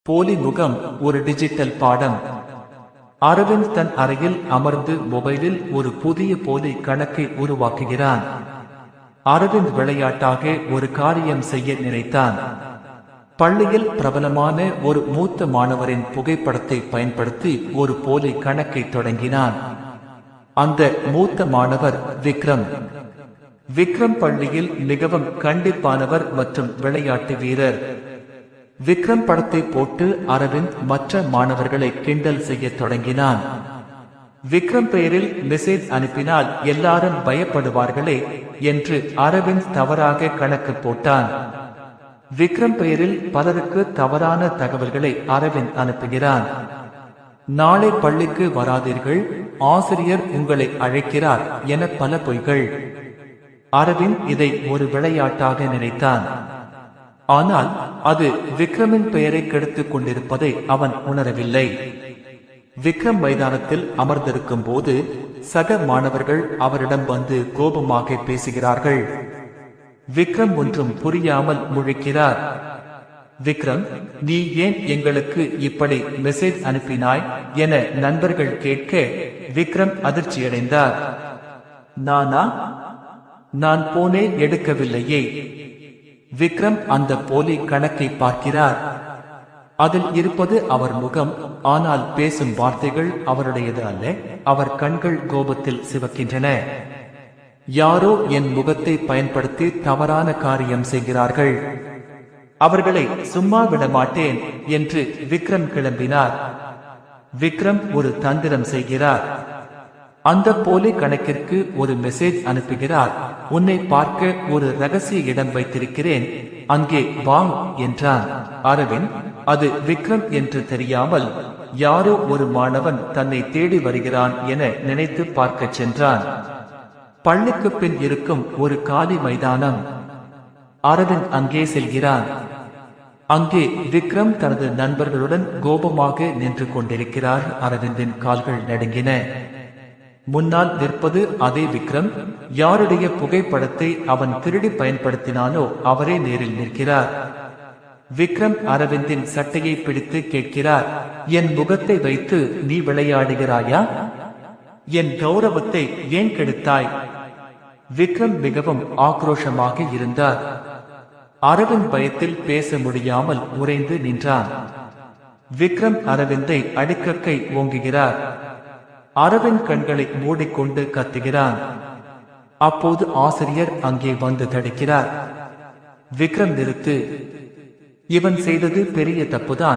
போலி முகம் ஒரு டிஜிட்டல் பாடம். அரவிந்த் தன் அறையில் அமர்ந்து மொபைலில் ஒரு புதிய போலி கணக்கை உருவாக்குகிறான். அரவிந்த் விளையாட்டாக ஒரு காரியம் செய்ய நினைத்தான். பள்ளியில் பிரபலமான ஒரு மூத்த மாணவரின் புகைப்படத்தை பயன்படுத்தி ஒரு போலி கணக்கை தொடங்கினான். அந்த மூத்த மாணவர் விக்ரம். விக்ரம் பள்ளியில் மிகவும் கண்டிப்பானவர் மற்றும் விளையாட்டு வீரர். விக்ரம் படத்தை போட்டு அரவிந்த் மற்ற மாணவர்களை கிண்டல் செய்ய தொடங்கினான். விக்ரம் பெயரில் மெசேஜ் அனுப்பினால் எல்லாரும் பயப்படுவார்களே என்று அரவிந்த் தவறாக கணக்கு போட்டான். விக்ரம் பெயரில் பலருக்கு தவறான தகவல்களை அரவிந்த் அனுப்புகிறான். நாளை பள்ளிக்கு வராதீர்கள், ஆசிரியர் உங்களை அழைக்கிறார் என பல பொய்கள். அரவிந்த் இதை ஒரு விளையாட்டாக நினைத்தான். ஆனால் அது விக்ரமின் பெயரை கெடுத்துக் கொண்டிருப்பதை அவன் உணரவில்லை. விக்ரம் மைதானத்தில் அமர்ந்திருக்கும் போது சக மாணவர்கள் அவரிடம் வந்து கோபமாக பேசுகிறார்கள். விக்ரம் ஒன்றும் புரியாமல் முழிக்கிறார். விக்ரம், நீ ஏன் எங்களுக்கு இப்படி மெசேஜ் அனுப்பினாய் என நண்பர்கள் கேட்க விக்ரம் அதிர்ச்சியடைந்தார். நானா? நான் போனே எடுக்கவில்லையே. விக்ரம் அந்த போலி கணக்கை பார்க்கிறார். அதில் இருப்பது அவர் முகம், ஆனால் பேசும் வார்த்தைகள் அவருடையது அல்ல. அவர் கண்கள் கோபத்தில் சிவக்கின்றன. யாரோ என் முகத்தை பயன்படுத்தி தவறான காரியம் செய்கிறார்கள். அவர்களை சும்மா விட மாட்டேன் என்று விக்ரம் கிளம்பினார். விக்ரம் ஒரு தந்திரம் செய்கிறார். அந்த போலி கணக்கிற்கு ஒரு மெசேஜ் அனுப்புகிறார். உன்னை பார்க்க ஒரு ரகசிய இடம் வைத்திருக்கிறேன், அங்கே வா என்றான். அரவிந்த் அது விக்ரம் என்று தெரியாமல் யாரோ ஒரு மாணவன் தன்னை தேடி வருகிறான் என நினைத்து பார்க்க சென்றான். பள்ளிக்கு பின் இருக்கும் ஒரு காலி மைதானம். அரவிந்த் அங்கே செல்கிறான். அங்கே விக்ரம் தனது நண்பர்களுடன் கோபமாக நின்று கொண்டிருக்கிறார். அரவிந்தின் கால்கள் நடுங்கின. முன்னால் நிற்பது அதே விக்ரம். யாருடைய புகைப்படத்தை அவன் திருடி பயன்படுத்தினானோ அவரே நேரில் நிற்கிறார். விக்ரம் அரவிந்தின் சட்டையை பிடித்து கேட்கிறார், என் முகத்தை வைத்து நீ விளையாடுகிறாயா? என் கௌரவத்தை ஏன் கெடுத்தாய்? விக்ரம் மிகவும் ஆக்ரோஷமாக இருந்தார். அரவிந்த் பயத்தில் பேச முடியாமல் உறைந்து நின்றான். விக்ரம் அரவிந்தை அடிக்க கை ஓங்குகிறார். அரவிந்த் கண்களை மூடிக்கொண்டு கத்துகிறான். அப்போது ஆசிரியர் அங்கே வந்து தடுக்கிறார். விக்ரம், நிறுத்து, இவன் செய்தது பெரிய தப்புதான்.